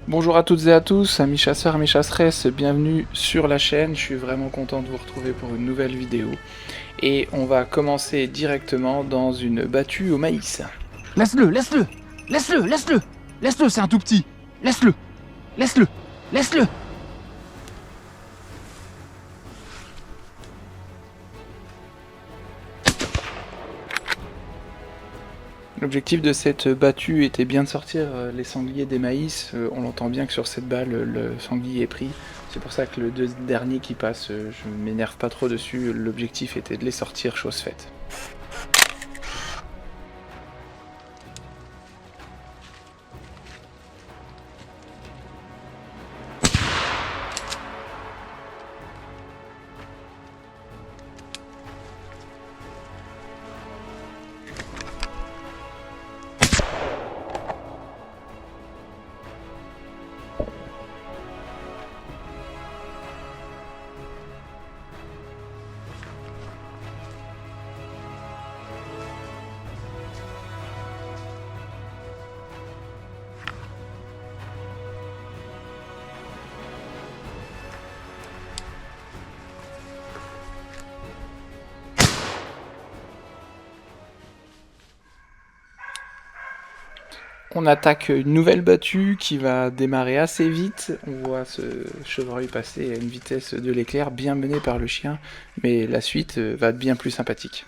Bonjour à toutes et à tous, amis chasseurs, amis chasseresses, bienvenue sur la chaîne, je suis vraiment content de vous retrouver pour une nouvelle vidéo. Et on va commencer directement dans une battue au maïs. Laisse-le, laisse-le, laisse-le, laisse-le, laisse-le, c'est un tout petit. Laisse-le, laisse-le, laisse-le. L'objectif de cette battue était bien de sortir les sangliers des maïs. On l'entend bien que sur cette balle, le sanglier est pris. C'est pour ça que le dernier qui passe, je ne m'énerve pas trop dessus. L'objectif était de les sortir, chose faite. On attaque une nouvelle battue qui va démarrer assez vite. On voit ce chevreuil passer à une vitesse de l'éclair, bien mené par le chien, mais la suite va être bien plus sympathique.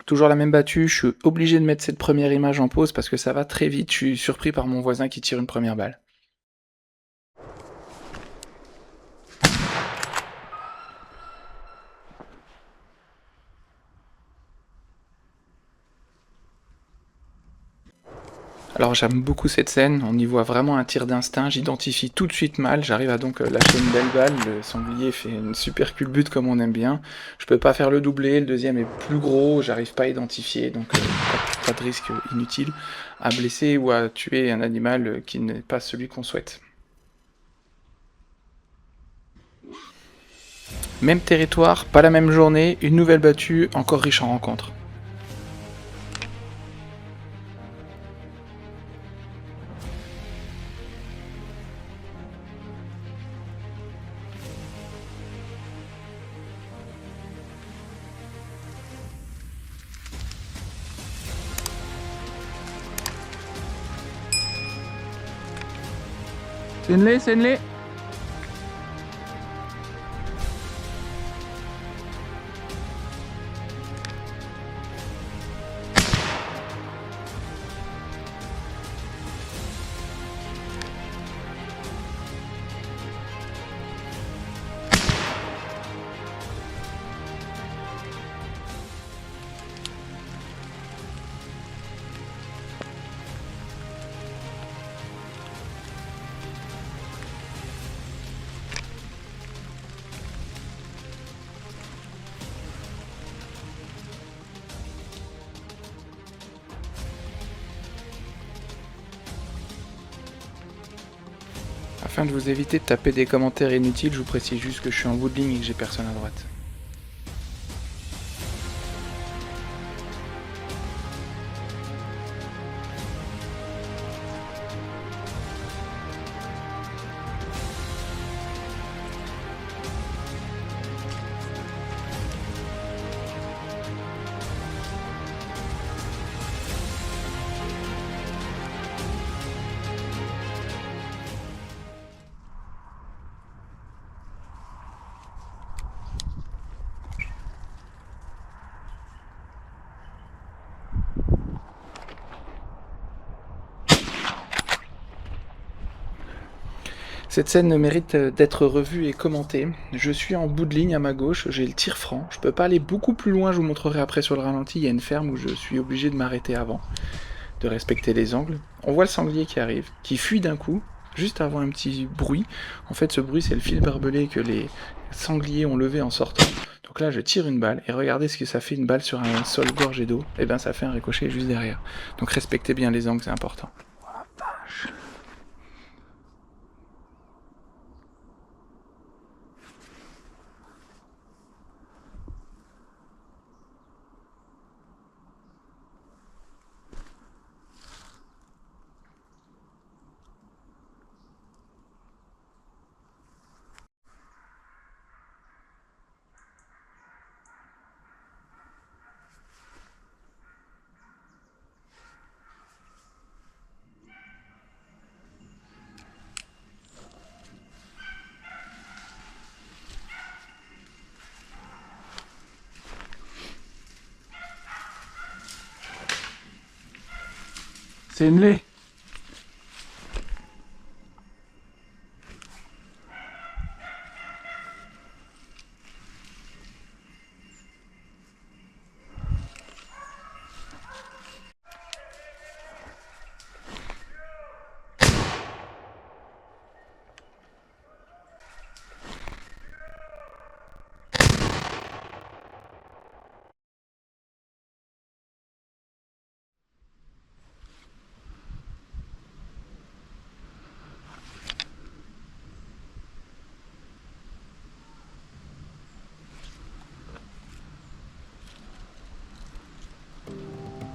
Toujours la même battue, je suis obligé de mettre cette première image en pause parce que ça va très vite, je suis surpris par mon voisin qui tire une première balle. Alors j'aime beaucoup cette scène, on y voit vraiment un tir d'instinct, j'identifie tout de suite mal, j'arrive à donc lâcher une belle balle, le sanglier fait une super culbute comme on aime bien. Je peux pas faire le doublé, le deuxième est plus gros, j'arrive pas à identifier, donc pas de risque inutile à blesser ou à tuer un animal qui n'est pas celui qu'on souhaite. Même territoire, pas la même journée, une nouvelle battue, encore riche en rencontres. Scène-les, scène-les. Afin de vous éviter de taper des commentaires inutiles, je vous précise juste que je suis en bout de ligne et que j'ai personne à droite. Cette scène mérite d'être revue et commentée. Je suis en bout de ligne à ma gauche, j'ai le tir franc. Je peux pas aller beaucoup plus loin, je vous montrerai après sur le ralenti. Il y a une ferme où je suis obligé de m'arrêter avant, de respecter les angles. On voit le sanglier qui arrive, qui fuit d'un coup, juste avant un petit bruit. En fait, ce bruit, c'est le fil barbelé que les sangliers ont levé en sortant. Donc là, je tire une balle, et regardez ce que ça fait une balle sur un sol gorgé d'eau. Et ben ça fait un ricochet juste derrière. Donc respectez bien les angles, c'est important. Oh la vache. C'est une lait.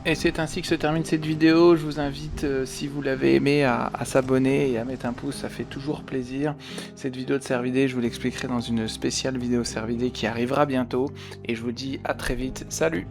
Et c'est ainsi que se termine cette vidéo. Je vous invite, si vous l'avez aimé, à s'abonner et à mettre un pouce, ça fait toujours plaisir. Cette vidéo de Cervidés, je vous l'expliquerai dans une spéciale vidéo Cervidés qui arrivera bientôt. Et je vous dis à très vite, salut!